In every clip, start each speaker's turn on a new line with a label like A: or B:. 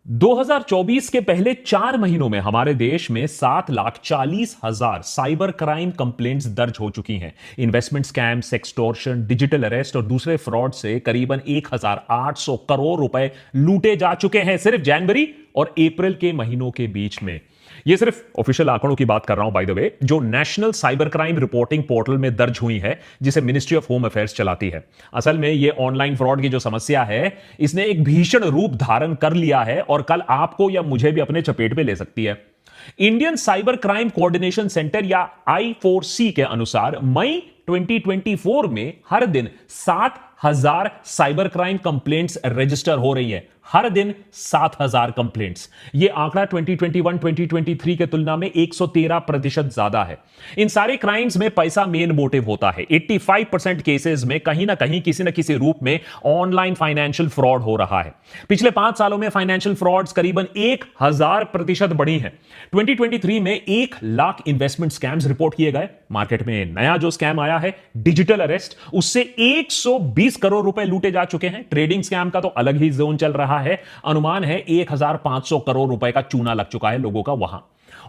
A: 2024 के पहले 4 महीनों में हमारे देश में 7,40,000 साइबर क्राइम कंप्लेंट्स दर्ज हो चुकी हैं। Investment scam, sextortion, digital arrest और दूसरे फ्रॉड से करीबन 1,800 करोड़ रुपए लूटे जा चुके हैं सिर्फ जनवरी और अप्रैल के महीनों के बीच में। ये सिर्फ ऑफिशियल आंकड़ों की बात कर रहा हूं बाय द वे, जो national cyber crime reporting portal में दर्ज हुई है, जिसे मिनिस्ट्री ऑफ होम अफेयर्स चलाती है। असल में ये ऑनलाइन फ्रॉड की जो समस्या है, इसने एक भीषण रूप धारण कर लिया है और कल आपको या मुझे भी अपने चपेट में ले सकती है। Indian cyber crime coordination centre या I4C के अनुसार मई 2024 में हर दिन 7,000 साइबर क्राइम कंप्लेंट्स रजिस्टर हो रही है। हर दिन 7,000 कंप्लेंट्स। यह आंकड़ा 2021-2023 के तुलना में 113% ज्यादा है। इन सारे क्राइम्स में पैसा मेन मोटिव होता है। 85% केसेस में कहीं ना कहीं किसी न किसी रूप में ऑनलाइन फाइनेंशियल फ्रॉड हो रहा है। पिछले 5 सालों में फाइनेंशियल फ्रॉड्स करीबन 1000% बढ़ी हैं। 2023 में 1 लाख इन्वेस्टमेंट स्कैम्स रिपोर्ट किए गए। मार्केट में नया जो स्कैम आया है डिजिटल अरेस्ट, उससे 120 करोड़ रुपए लूटे जा चुके हैं। ट्रेडिंग स्कैम का तो अलग ही जोन चल रहा है। अनुमान है 1,500 करोड़ रुपए का चूना लग चुका है लोगों का वहां।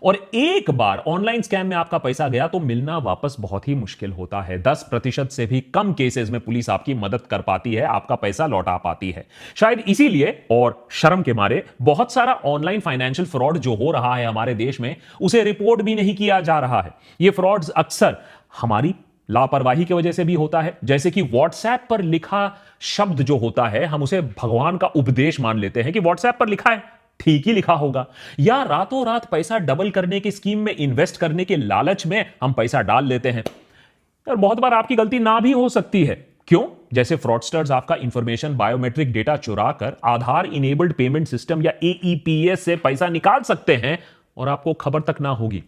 A: और एक बार ऑनलाइन स्कैम में आपका पैसा गया तो मिलना वापस बहुत ही मुश्किल होता है। 10% से भी कम केसेस में पुलिस आपकी मदद कर पाती है, आपका पैसा लौटा पाती है। शायद इसीलिए और शर्म के मारे बहुत सारा ऑनलाइन फाइनेंशियल फ्रॉड जो हो रहा है हमारे देश में, उसे रिपोर्ट भी नहीं किया जा रहा है। यह फ्रॉड्स अक्सर हमारी लापरवाही की वजह से भी होता है। जैसे कि व्हाट्सएप पर लिखा शब्द जो होता है, हम उसे भगवान का उपदेश मान लेते हैं कि व्हाट्सएप पर लिखा है, ठीक ही लिखा होगा। या रातों रात पैसा डबल करने की स्कीम में इन्वेस्ट करने के लालच में हम पैसा डाल लेते हैं। और बहुत बार आपकी गलती ना भी हो सकती है। क्यों? जैसे फ्रॉडस्टर्स आपका इंफॉर्मेशन, बायोमेट्रिक डेटा चुरा कर आधार इनेबल्ड पेमेंट सिस्टम या AEPS से पैसा निकाल सकते हैं और आपको खबर तक ना होगी।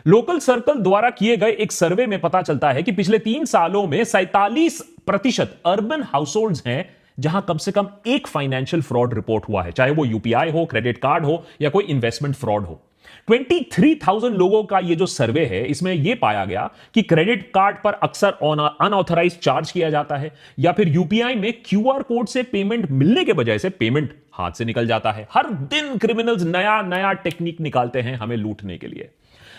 A: लोकल सर्कल द्वारा किए गए एक सर्वे में पता चलता है कि पिछले 3 सालों में 47% अर्बन हाउसहोल्ड्स हैं जहां कम से कम एक फाइनेंशियल फ्रॉड रिपोर्ट हुआ है, चाहे वो UPI हो, क्रेडिट कार्ड हो या कोई इन्वेस्टमेंट फ्रॉड हो। 23,000 लोगों का ये जो सर्वे है, इसमें यह पाया गया कि क्रेडिट कार्ड पर अक्सर अनऑथराइज्ड चार्ज किया जाता है या फिर UPI में QR कोड से पेमेंट मिलने के बजाय से पेमेंट हाथ से निकल जाता है। हर दिन क्रिमिनल्स नया नया टेक्निक निकालते हैं हमें लूटने के लिए।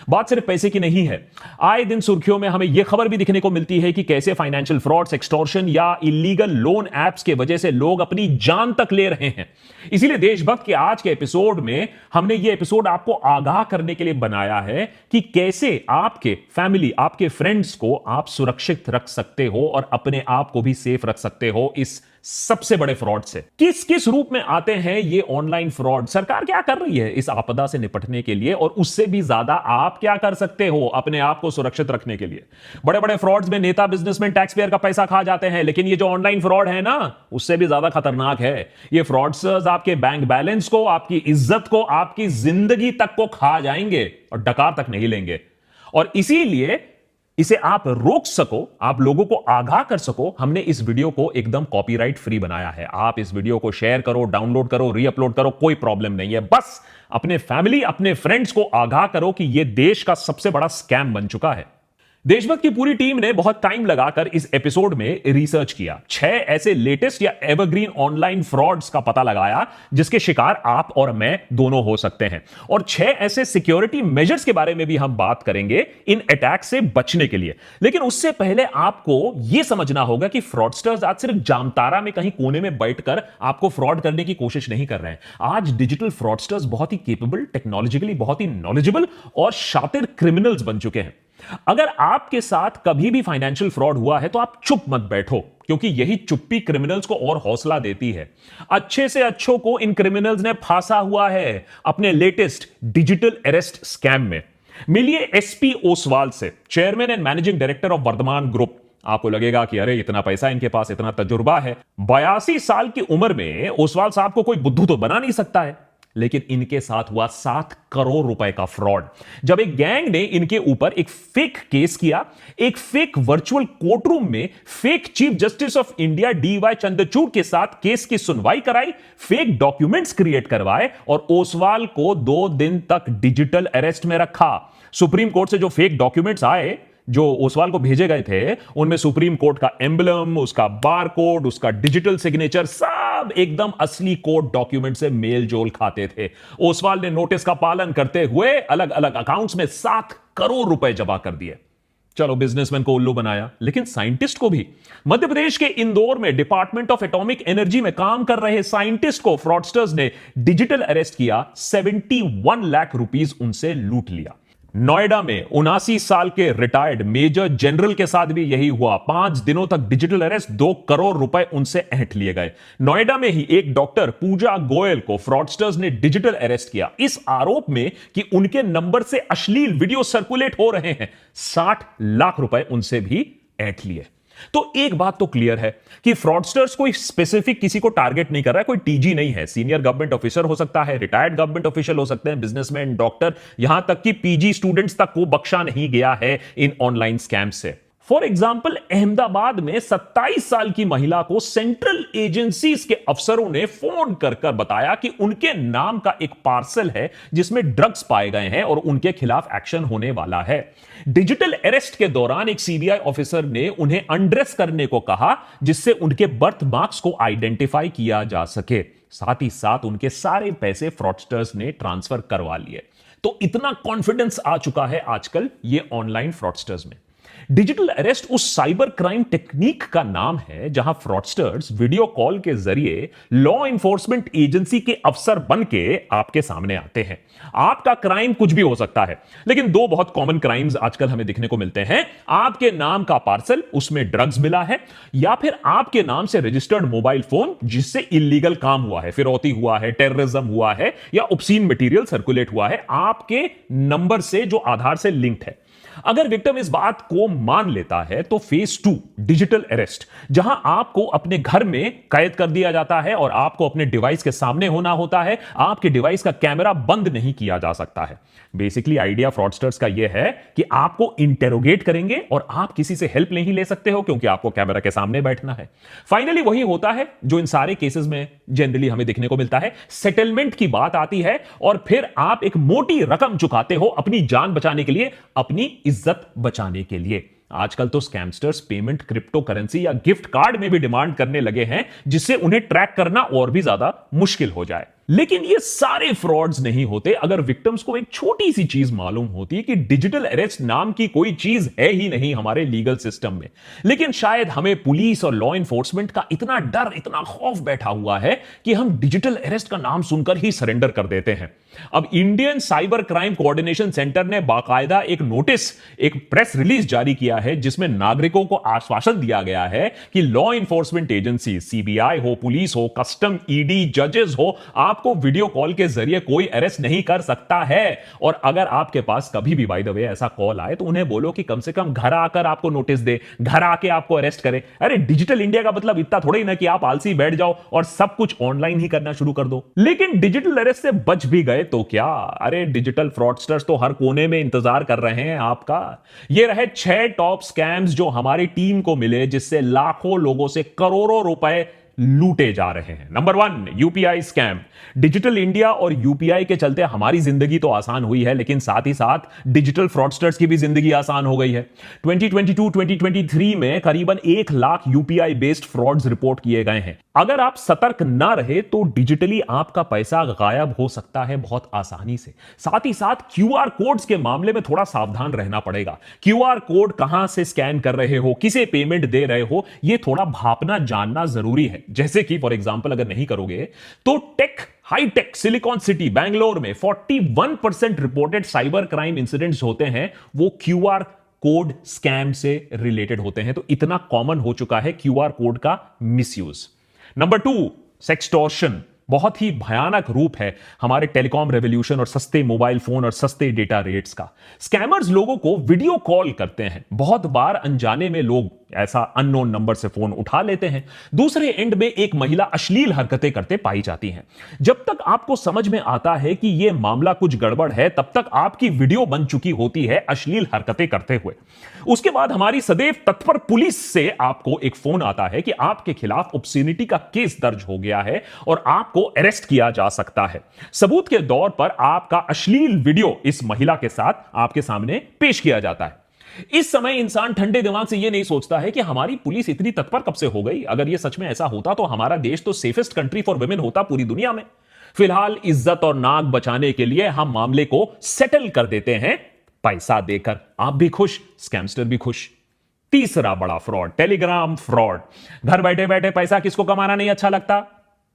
A: बात सिर्फ पैसे की नहीं है। आए दिन सुर्खियों में हमें यह खबर भी दिखने को मिलती है कि कैसे फाइनेंशियल फ्रॉड, एक्सटॉर्शन या इलीगल लोन एप्स के वजह से लोग अपनी जान तक ले रहे हैं। इसीलिए देशभक्त के आज के एपिसोड में हमने यह एपिसोड आपको आगाह करने के लिए बनाया है कि कैसे आपके फैमिली, आपके फ्रेंड्स को आप सुरक्षित रख सकते हो और अपने आप को भी सेफ रख सकते हो इस सबसे बड़े फ्रॉड से। किस किस रूप में आते हैं ये ऑनलाइन फ्रॉड, सरकार क्या कर रही है इस आपदा से निपटने के लिए, और उससे भी ज्यादा आप क्या कर सकते हो अपने आप को सुरक्षित रखने के लिए। बड़े बड़े फ्रॉड्स में नेता, बिजनेसमैन, टैक्स पेयर का पैसा खा जाते हैं, लेकिन ये जो ऑनलाइन फ्रॉड है ना, उससे भी ज्यादा खतरनाक है। ये फ्रॉडस्टर्स आपके बैंक बैलेंस को, आपकी इज्जत को, आपकी जिंदगी तक को खा जाएंगे और डकार तक नहीं लेंगे। और इसीलिए इसे आप रोक सको, आप लोगों को आगाह कर सको, हमने इस वीडियो को एकदम कॉपीराइट फ्री बनाया है। आप इस वीडियो को शेयर करो, डाउनलोड करो, रीअपलोड करो, कोई प्रॉब्लम नहीं है। बस अपने फैमिली, अपने फ्रेंड्स को आगाह करो कि यह देश का सबसे बड़ा स्कैम बन चुका है। देशभक्त की पूरी टीम ने बहुत टाइम लगाकर इस एपिसोड में रिसर्च किया। 6 ऐसे लेटेस्ट या एवरग्रीन ऑनलाइन फ्रॉड्स का पता लगाया जिसके शिकार आप और मैं दोनों हो सकते हैं, और 6 ऐसे सिक्योरिटी मेजर्स के बारे में भी हम बात करेंगे इन अटैक से बचने के लिए। लेकिन उससे पहले आपको यह समझना होगा कि फ्रॉडस्टर्स आज सिर्फ जामतारा में कहीं कोने में बैठकर आपको फ्रॉड करने की कोशिश नहीं कर रहे हैं। आज डिजिटल फ्रॉडस्टर्स बहुत ही केपेबल, टेक्नोलॉजिकली बहुत ही नॉलेजेबल और शातिर क्रिमिनल्स बन चुके हैं। अगर आपके साथ कभी भी फाइनेंशियल फ्रॉड हुआ है तो आप चुप मत बैठो, क्योंकि यही चुप्पी क्रिमिनल्स को और हौसला देती है। अच्छे से अच्छों को इन क्रिमिनल्स ने फांसा हुआ है अपने लेटेस्ट डिजिटल अरेस्ट स्कैम में। मिलिए SP ओसवाल से, chairman and managing director of Vardhman group. आपको लगेगा कि अरे इतना पैसा इनके पास, इतना तजुर्बा है। 82 साल की उम्र में ओसवाल साहब को कोई बुद्धू तो बना नहीं सकता है, लेकिन इनके साथ हुआ 7 करोड़ रुपए का फ्रॉड। जब एक गैंग ने इनके ऊपर एक फेक केस किया, एक फेक वर्चुअल कोर्ट रूम में fake chief justice of India DY Chandrachud के साथ केस की सुनवाई कराई, फेक डॉक्यूमेंट्स क्रिएट करवाए और ओसवाल को 2 दिन तक डिजिटल अरेस्ट में रखा। सुप्रीम कोर्ट से जो फेक डॉक्यूमेंट्स आए, जो ओसवाल को भेजे गए थे उनमें सुप्रीम कोर्ट का एम्बलम, उसका बार कोड, उसका डिजिटल सिग्नेचर सब एकदम असली कोर्ट डॉक्यूमेंट से मेल जोल खाते थे। ओसवाल ने नोटिस का पालन करते हुए अलग अलग अकाउंट्स में 7 करोड़ रुपए जमा कर दिए। चलो, बिजनेसमैन को उल्लू बनाया, लेकिन साइंटिस्ट को भी। मध्य प्रदेश के इंदौर में डिपार्टमेंट ऑफ एटॉमिक एनर्जी में काम कर रहे साइंटिस्ट को फ्रॉडस्टर्स ने डिजिटल अरेस्ट किया, 71 लाख रुपीस उनसे लूट लिया। नोएडा में 79 साल के रिटायर्ड मेजर जनरल के साथ भी यही हुआ। 5 दिनों तक डिजिटल अरेस्ट, 2 करोड़ रुपए उनसे ऐंठ लिए गए। नोएडा में ही एक डॉक्टर पूजा गोयल को फ्रॉडस्टर्स ने डिजिटल अरेस्ट किया, इस आरोप में कि उनके नंबर से अश्लील वीडियो सर्कुलेट हो रहे हैं। 60 लाख रुपए उनसे भी ऐंठ लिए। तो एक बात तो क्लियर है कि फ्रॉडस्टर्स कोई स्पेसिफिक किसी को टारगेट नहीं कर रहा है, कोई टीजी नहीं है। सीनियर गवर्नमेंट ऑफिसर हो सकता है, रिटायर्ड गवर्नमेंट ऑफिशियल हो सकते हैं, बिजनेसमैन, डॉक्टर, यहां तक कि पीजी स्टूडेंट्स तक को बख्शा नहीं गया है इन ऑनलाइन स्कैम से। फॉर एग्जाम्पल, अहमदाबाद में 27 साल की महिला को सेंट्रल एजेंसीज के अफसरों ने फोन कर कर बताया कि उनके नाम का एक पार्सल है जिसमें ड्रग्स पाए गए हैं और उनके खिलाफ एक्शन होने वाला है। डिजिटल अरेस्ट के दौरान एक सीबीआई ऑफिसर ने उन्हें अनड्रेस करने को कहा, जिससे उनके बर्थ मार्क्स को आइडेंटिफाई किया जा सके। साथ ही साथ उनके सारे पैसे फ्रॉडस्टर्स ने ट्रांसफर करवा लिए। तो इतना कॉन्फिडेंस आ चुका है आजकल ये ऑनलाइन फ्रॉडस्टर्स में। डिजिटल अरेस्ट उस साइबर क्राइम टेक्निक का नाम है जहां फ्रॉडस्टर्स वीडियो कॉल के जरिए लॉ इन्फोर्समेंट एजेंसी के अफसर बन के आपके सामने आते हैं। आपका क्राइम कुछ भी हो सकता है, लेकिन 2 बहुत कॉमन क्राइम्स आजकल हमें दिखने को मिलते हैं। आपके नाम का पार्सल, उसमें ड्रग्स मिला है, या फिर आपके नाम से रजिस्टर्ड मोबाइल फोन जिससे इलीगल काम हुआ है, फिरौती हुआ है, टेररिज्म हुआ है, या ऑब्सीन मटेरियल सर्कुलेट हुआ है आपके नंबर से जो आधार से लिंक्ड है। अगर विक्टिम इस बात को मान लेता है तो फेज 2 डिजिटल अरेस्ट, जहां आपको अपने घर में कैद कर दिया जाता है और आपको अपने डिवाइस के सामने होना होता है। आपके डिवाइस का कैमरा बंद नहीं किया जा सकता है। बेसिकली आइडिया फ्रॉडस्टर्स का यह है कि आपको इंटेरोगेट करेंगे और आप किसी से हेल्प नहीं ले सकते हो क्योंकि आपको कैमरा के सामने बैठना है। फाइनली वही होता है जो इन सारे केसेस में जनरली हमें देखने को मिलता है। सेटलमेंट की बात आती है और फिर आप एक मोटी रकम चुकाते हो अपनी जान बचाने के लिए, अपनी इज्जत बचाने के लिए। आजकल तो स्कैमस्टर्स पेमेंट क्रिप्टो करेंसी या गिफ्ट कार्ड में भी डिमांड करने लगे हैं, जिससे उन्हें ट्रैक करना और भी ज्यादा मुश्किल हो जाए। लेकिन ये सारे फ्रॉड्स नहीं होते अगर विक्टिम्स को एक छोटी सी चीज मालूम होती कि डिजिटल अरेस्ट नाम की कोई चीज है ही नहीं हमारे लीगल सिस्टम में। लेकिन शायद हमें पुलिस और लॉ इन्फोर्समेंट का इतना डर, इतना खौफ बैठा हुआ है कि हम डिजिटल अरेस्ट का नाम सुनकर ही सरेंडर कर देते हैं। अब Indian cyber crime coordination centre ने बाकायदा एक नोटिस, एक प्रेस रिलीज जारी किया है जिसमें नागरिकों को आश्वासन दिया गया है कि लॉ इन्फोर्समेंट एजेंसी, सीबीआई हो, पुलिस हो, कस्टम, ईडी, जजेस हो, आपको वीडियो कॉल के जरिए कोई अरेस्ट नहीं कर सकता है। और अगर आपके पास कभी भी बाय द वे ऐसा कॉल आए तो उन्हें बोलो कि कम से कम घर आकर आपको नोटिस दे, घर आके आपको अरेस्ट करे। अरे डिजिटल इंडिया का मतलब इतना थोड़ा ही ना कि आप आलसी बैठ जाओ और सब कुछ ऑनलाइन ही करना शुरू कर दो। लेकिन डिजिटल अरेस्ट से बच भी गए तो क्या? अरे डिजिटल फ्रॉडस्टर्स तो हर कोने में इंतजार कर रहे हैं आपका। ये रहे 6 टॉप स्कैम्स जो हमारी टीम को मिले, जिससे लाखों लोगों से करोड़ों रुपए लूटे जा रहे हैं। Number 1, UPI scam. Digital India और यूपीआई के चलते हमारी जिंदगी तो आसान हुई है, लेकिन साथ ही साथ डिजिटल फ्रॉडस्टर्स की भी जिंदगी आसान हो गई है। 2022-2023 में करीबन 1 lakh UPI based frauds report किए गए हैं। अगर आप सतर्क ना रहे तो डिजिटली आपका पैसा गायब हो सकता है बहुत आसानी से। साथ ही साथ क्यूआर कोड्स के मामले में थोड़ा सावधान रहना पड़ेगा। क्यूआर कोड कहां से स्कैन कर रहे हो, किसे पेमेंट दे रहे हो, यह थोड़ा भापना जानना जरूरी है। जैसे कि फॉर एग्जांपल अगर नहीं करोगे तो हाईटेक सिलिकॉन सिटी बैंगलोर में 41% रिपोर्टेड साइबर क्राइम इंसिडेंट्स होते हैं, वो क्यूआर कोड स्कैम से रिलेटेड होते हैं। तो इतना कॉमन हो चुका है क्यूआर कोड का मिसयूज। Number 2, sextortion. बहुत ही भयानक रूप है हमारे टेलीकॉम रेवोल्यूशन और सस्ते मोबाइल फोन और सस्ते डेटा रेट्स का। स्कैमर्स लोगों को वीडियो कॉल करते हैं। बहुत बार अनजाने में लोग ऐसा अननोन नंबर से फोन उठा लेते हैं। दूसरे एंड में एक महिला अश्लील हरकतें करते पाई जाती हैं। जब तक आपको समझ में आता है कि यह मामला कुछ गड़बड़ है, तब तक आपकी वीडियो बन चुकी होती है अश्लील हरकतें करते हुए। उसके बाद हमारी सदैव तत्पर पुलिस से आपको एक फोन आता है कि आपके खिलाफ ऑब्स्सेनिटी का केस दर्ज हो गया है और आपको अरेस्ट किया जा सकता है। सबूत के दौर पर आपका अश्लील वीडियो इस महिला के साथ आपके सामने पेश किया जाता है। इस समय इंसान ठंडे दिमाग से यह नहीं सोचता है कि हमारी पुलिस इतनी तत्पर कब से हो गई। अगर यह सच में ऐसा होता तो हमारा देश तो सेफेस्ट कंट्री फॉर वुमेन होता पूरी दुनिया में। फिलहाल इज्जत और नाक बचाने के लिए हम मामले को सेटल कर देते हैं पैसा देकर। आप भी खुश, स्कैमस्टर भी खुश। तीसरा बड़ा फ्रॉड, टेलीग्राम फ्रॉड। घर बैठे बैठे पैसा किसको कमाना नहीं अच्छा लगता?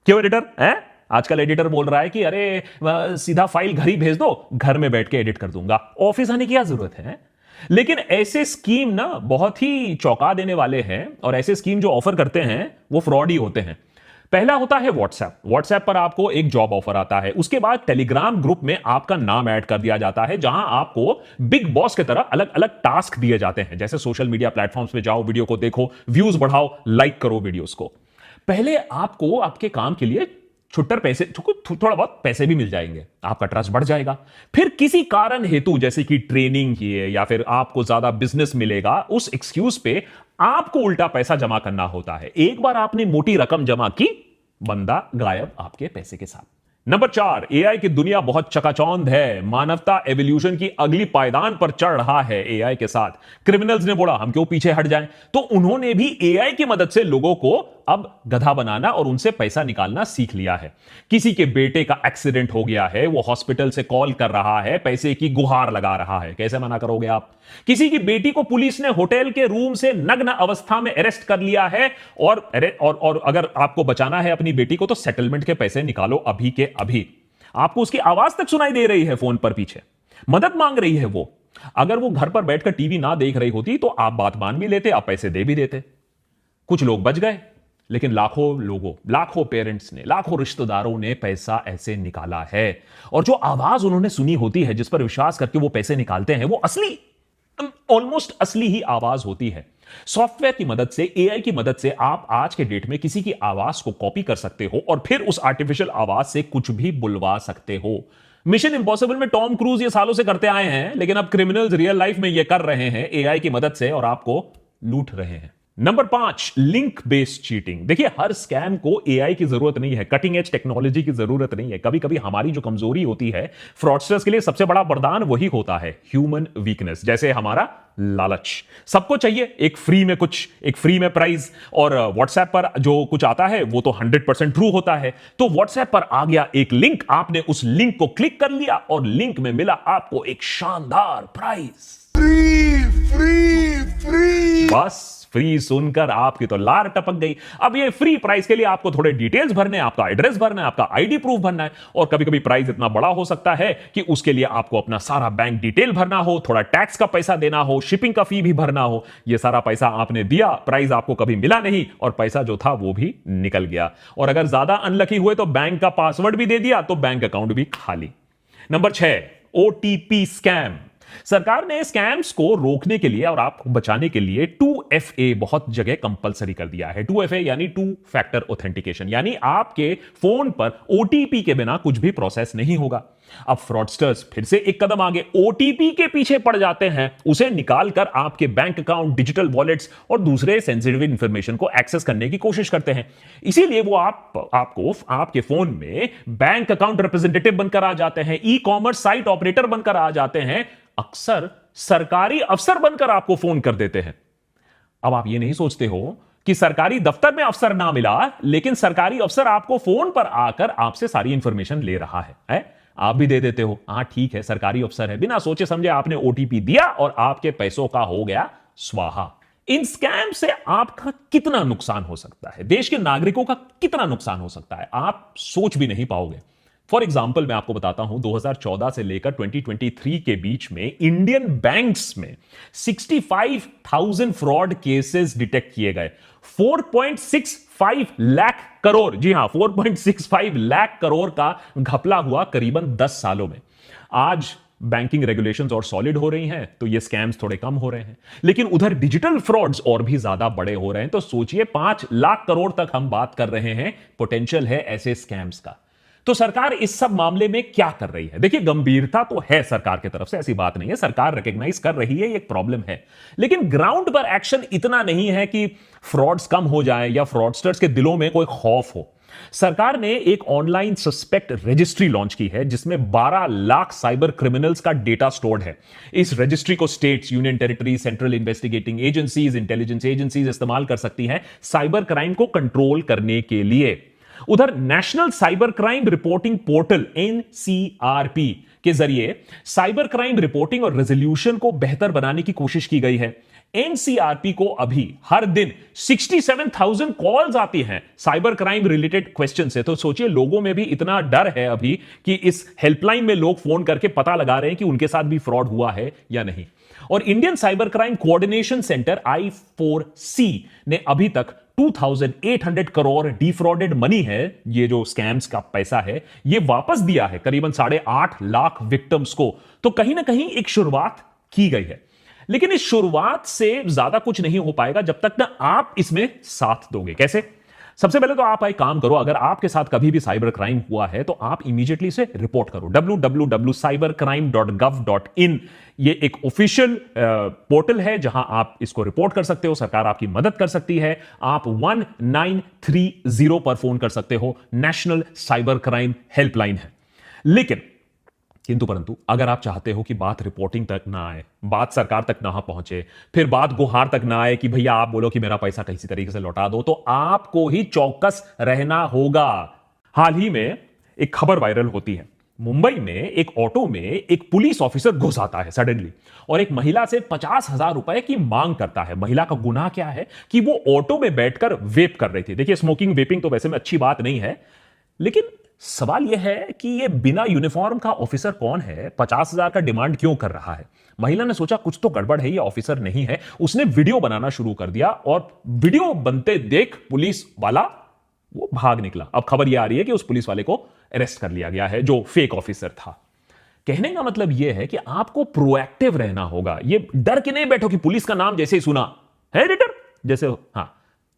A: क्यों एडिटर है? आजकल एडिटर बोल रहा है कि अरे सीधा फाइल घर ही भेज दो, घर में बैठ के एडिट कर दूंगा, ऑफिस आने की क्या जरूरत है। लेकिन ऐसे स्कीम ना बहुत ही चौंका देने वाले हैं, और ऐसे स्कीम जो ऑफर करते हैं वो फ्रॉड ही होते हैं। पहला होता है व्हाट्सएप पर आपको एक जॉब ऑफर आता है। उसके बाद टेलीग्राम ग्रुप में आपका नाम ऐड कर दिया जाता है, जहां आपको बिग बॉस की तरह अलग अलग टास्क दिए जाते हैं, जैसे सोशल मीडिया प्लेटफॉर्म्स पे जाओ, वीडियो को देखो, व्यूज बढ़ाओ, लाइक करो वीडियोस को। पहले आपको आपके काम के लिए छुट्टर पैसे, थोड़ा बहुत पैसे भी मिल जाएंगे, आपका ट्रस्ट बढ़ जाएगा। फिर किसी कारण हेतु, जैसे कि ट्रेनिंग की है या फिर आपको ज्यादा बिजनेस मिलेगा, उस एक्सक्यूज पे आपको उल्टा पैसा जमा करना होता है। एक बार आपने मोटी रकम जमा की, बंदा गायब आपके पैसे के साथ। नंबर 4, एआई की दुनिया बहुत चकाचौंध है। मानवता एवोल्यूशन की अगली पायदान पर चढ़ रहा है एआई के साथ। क्रिमिनल्स ने बोला हम क्यों पीछे हट जाएं, तो उन्होंने भी एआई की मदद से लोगों को अब गधा बनाना और उनसे पैसा निकालना सीख लिया है। किसी के बेटे का एक्सीडेंट हो गया है, वो हॉस्पिटल से कॉल कर रहा है, पैसे की गुहार लगा रहा है, कैसे मना करोगे आप? किसी की बेटी को पुलिस ने होटल के रूम से नग्न अवस्था में अरेस्ट कर लिया है, और अगर आपको बचाना है अपनी बेटी को तो सेटलमेंट के पैसे निकालो अभी के अभी। आपको उसकी आवाज तक सुनाई दे रही है फोन पर, पीछे मदद मांग रही है वो। अगर वो घर पर बैठकर टीवी ना देख रही होती तो आप बात मान भी लेते, आप पैसे दे भी देते। कुछ लोग बच गए, लेकिन लाखों लोगों, लाखों पेरेंट्स ने, लाखों रिश्तेदारों ने पैसा ऐसे निकाला है। और जो आवाज उन्होंने सुनी होती है, जिस पर विश्वास करके वो पैसे निकालते हैं, वो असली, ऑलमोस्ट असली ही आवाज होती है। सॉफ्टवेयर की मदद से, एआई की मदद से आप आज के डेट में किसी की आवाज को कॉपी कर सकते हो और फिर उस आर्टिफिशियल आवाज से कुछ भी बुलवा सकते हो। मिशन इंपॉसिबल में टॉम क्रूज ये सालों से करते आए हैं, लेकिन अब क्रिमिनल्स रियल लाइफ में ये कर रहे हैं एआई की मदद से, और आपको लूट रहे हैं। Number 5, link based cheating. देखिए, हर स्कैम को एआई की जरूरत नहीं है, कटिंग एज टेक्नोलॉजी की जरूरत नहीं है। कभी कभी हमारी जो कमजोरी होती है, फ्रॉडस्टर्स के लिए सबसे बड़ा वरदान वही होता है, ह्यूमन वीकनेस। जैसे हमारा लालच। सबको चाहिए एक फ्री में प्राइज, और व्हाट्सएप पर जो कुछ आता है वो तो 100% ट्रू होता है। तो व्हाट्सएप पर आ गया एक लिंक, आपने उस लिंक को क्लिक कर लिया और लिंक में मिला आपको एक शानदार प्राइज। फ्री। बस फ्री सुनकर आपकी तो लार टपक गई। अब ये फ्री प्राइस के लिए आपको थोड़े डिटेल्स भरने, आपका एड्रेस भरना है, आपका आईडी प्रूफ भरना है, और कभी कभी प्राइस इतना बड़ा हो सकता है कि उसके लिए आपको अपना सारा बैंक डिटेल भरना हो, थोड़ा टैक्स का पैसा देना हो, शिपिंग का फी भी भरना हो। ये सारा पैसा आपने दिया, प्राइस आपको कभी मिला नहीं, और पैसा जो था वो भी निकल गया। और अगर ज्यादा अनलकी हुए तो बैंक का पासवर्ड भी दे दिया, तो बैंक अकाउंट भी खाली। Number 6, OTP scam. सरकार ने स्कैम्स को रोकने के लिए और आपको बचाने के लिए 2FA बहुत जगह कंपलसरी कर दिया है। 2FA यानी टू फैक्टर ऑथेंटिकेशन, यानी आपके फोन पर ओटीपी के बिना कुछ भी प्रोसेस नहीं होगा। अब फ्रॉडस्टर्स फिर से एक कदम आगे, ओटीपी के पीछे पड़ जाते हैं, उसे निकालकर आपके बैंक अकाउंट, डिजिटल वॉलेट्स और दूसरे सेंसिटिव इंफॉर्मेशन को एक्सेस करने की कोशिश करते हैं। इसीलिए वो आपको आपके फोन में बैंक अकाउंट रिप्रेजेंटेटिव बनकर आ जाते हैं, ई कॉमर्स साइट ऑपरेटर बनकर आ जाते हैं, अक्सर सरकारी अफसर बनकर आपको फोन कर देते हैं। अब आप ये नहीं सोचते हो कि सरकारी दफ्तर में अफसर ना मिला, लेकिन सरकारी अफसर आपको फोन पर आकर आपसे सारी इंफॉर्मेशन ले रहा है? आप भी दे देते हो, हाँ ठीक है सरकारी अफसर है, बिना सोचे समझे आपने ओटीपी दिया और आपके पैसों का हो गया स्वाहा। इन स्कैम से आपका कितना नुकसान हो सकता है, देश के नागरिकों का कितना नुकसान हो सकता है, आप सोच भी नहीं पाओगे। फॉर एग्जाम्पल मैं आपको बताता हूं, 2014 से लेकर 2023 के बीच में इंडियन बैंक्स में 65,000 फ्रॉड केसेस डिटेक्ट किए गए। 4.65 लाख करोड़, जी हां 4.65 लाख करोड़ का घपला हुआ करीबन 10 सालों में। आज बैंकिंग रेगुलेशंस और सॉलिड हो रही हैं तो ये स्कैम्स थोड़े कम हो रहे हैं, लेकिन उधर डिजिटल फ्रॉड्स और भी ज्यादा बड़े हो रहे हैं। तो सोचिए 5 लाख करोड़ तक हम बात कर रहे हैं, पोटेंशियल है ऐसे स्कैम्स का। तो सरकार इस सब मामले में क्या कर रही है? देखिए, गंभीरता तो है सरकार की तरफ से, ऐसी बात नहीं है, सरकार रिकॉग्नाइज कर रही है ये एक प्रॉब्लम है, लेकिन ग्राउंड पर एक्शन इतना नहीं है कि फ्रॉड्स कम हो जाए या फ्रॉडस्टर्स के दिलों में कोई खौफ हो। सरकार ने एक ऑनलाइन सस्पेक्ट रजिस्ट्री लॉन्च की है जिसमें 12 लाख साइबर क्रिमिनल्स का डेटा स्टोर्ड है। इस रजिस्ट्री को states, union territory, central investigating agencies, intelligence agencies इस्तेमाल कर सकती हैं साइबर क्राइम को कंट्रोल करने के लिए। उधर national cyber crime reporting portal NCRP के जरिए साइबर क्राइम रिपोर्टिंग और रेजोल्यूशन को बेहतर बनाने की कोशिश की गई है। एनसीआरपी को अभी हर दिन 67,000 कॉल्स आती हैं साइबर क्राइम रिलेटेड क्वेश्चन से। तो सोचिए, लोगों में भी इतना डर है अभी कि इस हेल्पलाइन में लोग फोन करके पता लगा रहे हैं कि उनके साथ भी फ्रॉड हुआ है या नहीं। और Indian cyber crime coordination centre I4C ने अभी तक 2,800 करोड़ डिफ्रॉडेड मनी है, ये जो स्कैम्स का पैसा है, ये वापस दिया है करीबन 8.5 लाख विक्टिम्स को। तो कहीं ना कहीं एक शुरुआत की गई है, लेकिन इस शुरुआत से ज्यादा कुछ नहीं हो पाएगा जब तक ना आप इसमें साथ दोगे। कैसे? सबसे पहले तो आप एक काम करो, अगर आपके साथ कभी भी साइबर क्राइम हुआ है तो आप इमीडिएटली इसे रिपोर्ट करो। www.cybercrime.gov.in ये एक ऑफिशियल पोर्टल है जहां आप इसको रिपोर्ट कर सकते हो, सरकार आपकी मदद कर सकती है। आप 1930 पर फोन कर सकते हो, नेशनल साइबर क्राइम हेल्पलाइन है। लेकिन किंतु परंतु अगर आप चाहते हो कि बात रिपोर्टिंग तक ना आए, बात सरकार तक ना पहुंचे, फिर बात गुहार तक ना आए कि भैया आप बोलो कि मेरा पैसा किसी तरीके से लौटा दो, तो आपको ही चौकस रहना होगा। हाल ही में एक खबर वायरल होती है। मुंबई में एक ऑटो में एक पुलिस ऑफिसर घुस आता है सडनली और एक महिला से 50,000 रुपए की मांग करता है। महिला का गुनाह क्या है कि वो ऑटो में बैठकर वेप कर रही थी। देखिए, स्मोकिंग वेपिंग तो वैसे में अच्छी बात नहीं है, लेकिन सवाल यह है कि यह बिना यूनिफॉर्म का ऑफिसर कौन है, 50,000 का डिमांड क्यों कर रहा है। महिला ने सोचा कुछ तो गड़बड़ है, ये ऑफिसर नहीं है। उसने वीडियो बनाना शुरू कर दिया और वीडियो बनते देख पुलिस वाला वो भाग निकला। अब खबर यह आ रही है कि उस पुलिस वाले को अरेस्ट कर लिया गया है जो फेक ऑफिसर था। कहने का मतलब यह है कि आपको प्रोएक्टिव रहना होगा। ये डर के नहीं बैठो कि पुलिस का नाम जैसे ही सुना है रिटर जैसे, हां,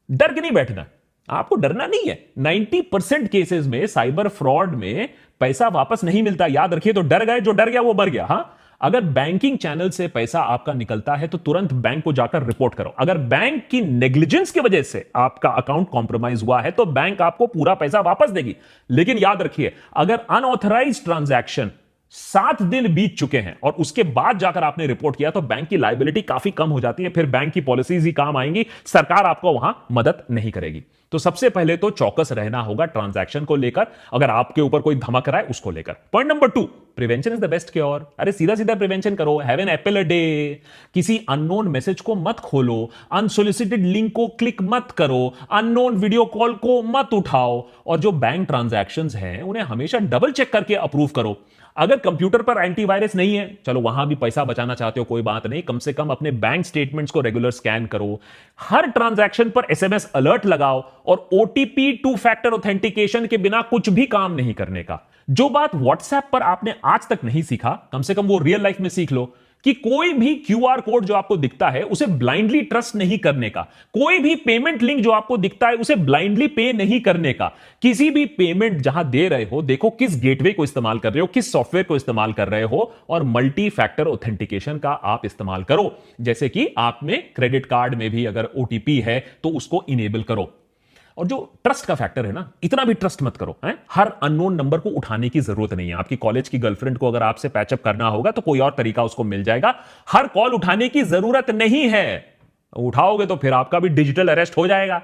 A: डर के नहीं बैठना, आपको डरना नहीं है। 90% केसेस में साइबर फ्रॉड में पैसा वापस नहीं मिलता, याद रखिए। तो डर गए, जो डर गया वो मर गया। हां, अगर बैंकिंग चैनल से पैसा आपका निकलता है तो तुरंत बैंक को जाकर रिपोर्ट करो। अगर बैंक की नेग्लिजेंस की वजह से आपका अकाउंट कॉम्प्रोमाइज हुआ है तो बैंक आपको पूरा पैसा वापस देगी। लेकिन याद रखिए, अगर अनऑथराइज्ड ट्रांजैक्शन 7 दिन बीत चुके हैं और उसके बाद जाकर आपने रिपोर्ट किया तो बैंक की लायबिलिटी काफी कम हो जाती है। फिर बैंक की पॉलिसीज ही काम आएंगी, सरकार आपको वहां मदद नहीं करेगी। तो सबसे पहले तो चौकस रहना होगा ट्रांजैक्शन को लेकर, अगर आपके ऊपर कोई धमक रहा है उसको लेकर। Point number 2, prevention is the best cure. अरे सीधा सीधा प्रिवेंशन करो। Have an apple a day. किसी अननोन मैसेज को मत खोलो, अनसोलिसिटेड लिंक को क्लिक मत करो, अननोन वीडियो कॉल को मत उठाओ, और जो बैंक ट्रांजैक्शंस हैं उन्हें हमेशा डबल चेक करके अप्रूव करो। अगर कंप्यूटर पर एंटीवायरस नहीं है, चलो वहां भी पैसा बचाना चाहते हो कोई बात नहीं, कम से कम अपने बैंक स्टेटमेंट्स को रेगुलर स्कैन करो। हर ट्रांजैक्शन पर एसएमएस अलर्ट लगाओ और ओटीपी 2 फैक्टर ऑथेंटिकेशन के बिना कुछ भी काम नहीं करने का। जो बात व्हाट्सएप पर आपने आज तक नहीं सीखा, कम से कम वो रियल लाइफ में सीख लो कि कोई भी क्यूआर कोड जो आपको दिखता है उसे ब्लाइंडली ट्रस्ट नहीं करने का। कोई भी पेमेंट लिंक जो आपको दिखता है उसे ब्लाइंडली पे नहीं करने का। किसी भी पेमेंट जहां दे रहे हो, देखो किस गेटवे को इस्तेमाल कर रहे हो, किस सॉफ्टवेयर को इस्तेमाल कर रहे हो, और मल्टी फैक्टर ऑथेंटिकेशन का आप इस्तेमाल करो। जैसे कि आप में क्रेडिट कार्ड में भी अगर ओटीपी है तो उसको इनेबल करो। और जो ट्रस्ट का फैक्टर है ना, इतना भी ट्रस्ट मत करो। हर अननोन नंबर को उठाने की जरूरत नहीं है। आपकी कॉलेज की गर्लफ्रेंड को अगर आपसे पैचअप करना होगा तो कोई और तरीका उसको मिल जाएगा। हर कॉल उठाने की जरूरत नहीं है। उठाओगे तो फिर आपका भी डिजिटल अरेस्ट हो जाएगा।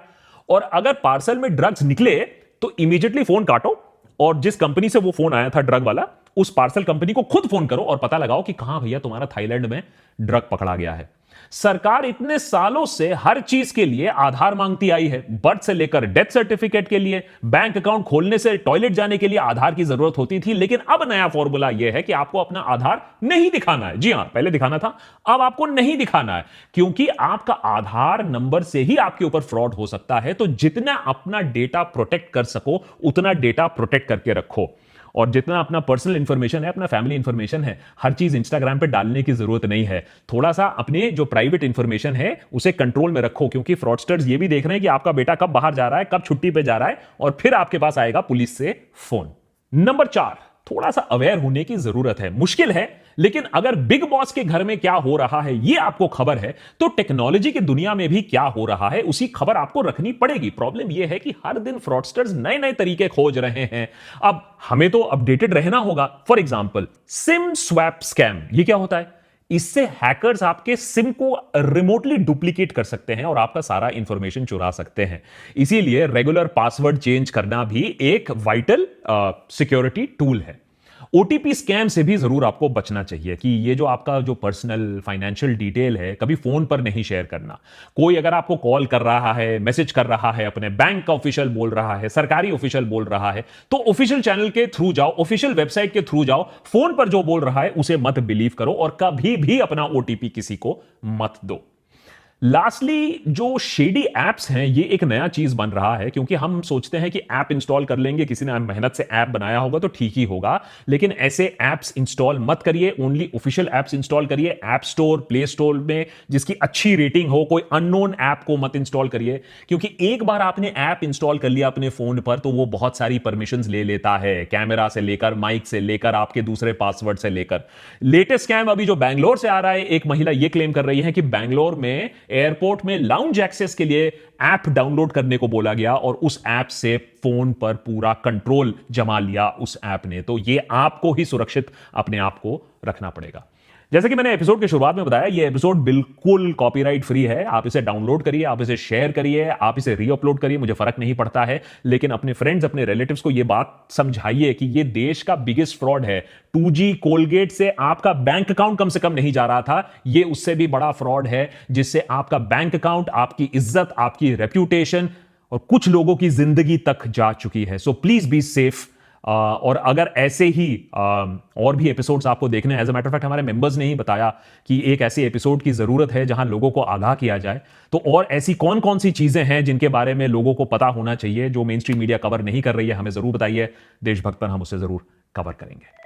A: और अगर पार्सल में ड्रग्स निकले तो इमीडिएटली फोन काटो और जिस कंपनी से वो फोन आया था ड्रग वाला, उस पार्सल कंपनी को खुद फोन करो और पता लगाओ कि कहां भैया तुम्हारा थाईलैंड में ड्रग पकड़ा गया है। सरकार इतने सालों से हर चीज के लिए आधार मांगती आई है। बर्थ से लेकर डेथ सर्टिफिकेट के लिए, बैंक अकाउंट खोलने से टॉयलेट जाने के लिए आधार की जरूरत होती थी। लेकिन अब नया फॉर्मूला यह है कि आपको अपना आधार नहीं दिखाना है। जी हां, पहले दिखाना था, अब आपको नहीं दिखाना है, क्योंकि आपका आधार नंबर से ही आपके ऊपर फ्रॉड हो सकता है। तो जितना अपना डेटा प्रोटेक्ट कर सको उतना डेटा प्रोटेक्ट करके रखो। और जितना अपना पर्सनल इंफॉर्मेशन है, अपना फैमिली इंफॉर्मेशन है, हर चीज इंस्टाग्राम पे डालने की जरूरत नहीं है। थोड़ा सा अपने जो प्राइवेट इंफॉर्मेशन है उसे कंट्रोल में रखो, क्योंकि फ्रॉडस्टर्स ये भी देख रहे हैं कि आपका बेटा कब बाहर जा रहा है, कब छुट्टी पे जा रहा है, और फिर आपके पास आएगा पुलिस से फोन। नंबर 4, थोड़ा सा अवेयर होने की जरूरत है। मुश्किल है, लेकिन अगर बिग बॉस के घर में क्या हो रहा है ये आपको खबर है, तो टेक्नोलॉजी की दुनिया में भी क्या हो रहा है उसी खबर आपको रखनी पड़ेगी। प्रॉब्लम यह है कि हर दिन फ्रॉडस्टर्स नए नए तरीके खोज रहे हैं। अब हमें तो अपडेटेड रहना होगा। For example, SIM swap scam, ये क्या होता है? इससे हैकर्स आपके सिम को रिमोटली डुप्लीकेट कर सकते हैं और आपका सारा इंफॉर्मेशन चुरा सकते हैं। इसीलिए रेगुलर पासवर्ड चेंज करना भी एक वाइटल सिक्योरिटी टूल है। ओटीपी स्कैम से भी जरूर आपको बचना चाहिए कि ये जो आपका जो पर्सनल फाइनेंशियल डिटेल है कभी फोन पर नहीं शेयर करना। कोई अगर आपको कॉल कर रहा है, मैसेज कर रहा है, अपने बैंक का ऑफिशियल बोल रहा है, सरकारी ऑफिशियल बोल रहा है, तो ऑफिशियल चैनल के थ्रू जाओ, ऑफिशियल वेबसाइट के थ्रू जाओ। फोन पर जो बोल रहा है उसे मत बिलीव करो और कभी भी अपना ओटीपी किसी को मत दो। लास्टली, जो शेडी एप्स हैं ये एक नया चीज बन रहा है, क्योंकि हम सोचते हैं कि ऐप इंस्टॉल कर लेंगे, किसी ने मेहनत से ऐप बनाया होगा तो ठीक ही होगा, लेकिन ऐसे एप्स इंस्टॉल मत करिए। ओनली ऑफिशियल एप्स इंस्टॉल करिए। ऐप स्टोर, प्ले स्टोर में जिसकी अच्छी रेटिंग हो, कोई अननोन ऐप को मत इंस्टॉल करिए, क्योंकि एक बार आपने ऐप इंस्टॉल कर लिया अपने फोन पर तो वो बहुत सारी परमिशंस ले लेता है, कैमरा से लेकर, माइक से लेकर, आपके दूसरे पासवर्ड से लेकर। लेटेस्ट स्कैम अभी जो बैंगलोर से आ रहा है, एक महिला ये क्लेम कर रही है कि बैंगलोर में एयरपोर्ट में लाउंज एक्सेस के लिए ऐप डाउनलोड करने को बोला गया और उस ऐप से फोन पर पूरा कंट्रोल जमा लिया उस ऐप ने। तो ये आपको ही सुरक्षित अपने आप को रखना पड़ेगा। जैसे कि मैंने एपिसोड के शुरुआत में बताया, ये एपिसोड बिल्कुल कॉपीराइट फ्री है। आप इसे डाउनलोड करिए, आप इसे शेयर करिए, आप इसे रीअपलोड करिए, मुझे फर्क नहीं पड़ता है, लेकिन अपने फ्रेंड्स, अपने रिलेटिव्स को यह बात समझाइए कि यह देश का बिगेस्ट फ्रॉड है। 2G कोलगेट से आपका बैंक अकाउंट कम से कम नहीं जा रहा था, यह उससे भी बड़ा फ्रॉड है जिससे आपका बैंक अकाउंट, आपकी इज्जत, आपकी रेप्यूटेशन और कुछ लोगों की जिंदगी तक जा चुकी है। So please be safe. और अगर ऐसे ही और भी एपिसोड्स आपको देखने हैं, as a matter of fact हमारे मेंबर्स ने ही बताया कि एक ऐसे एपिसोड की जरूरत है जहां लोगों को आगाह किया जाए, तो और ऐसी कौन कौन सी चीजें हैं जिनके बारे में लोगों को पता होना चाहिए जो मेन स्ट्रीम मीडिया कवर नहीं कर रही है, हमें जरूर बताइए। देशभक्त पर हम उसे जरूर कवर करेंगे।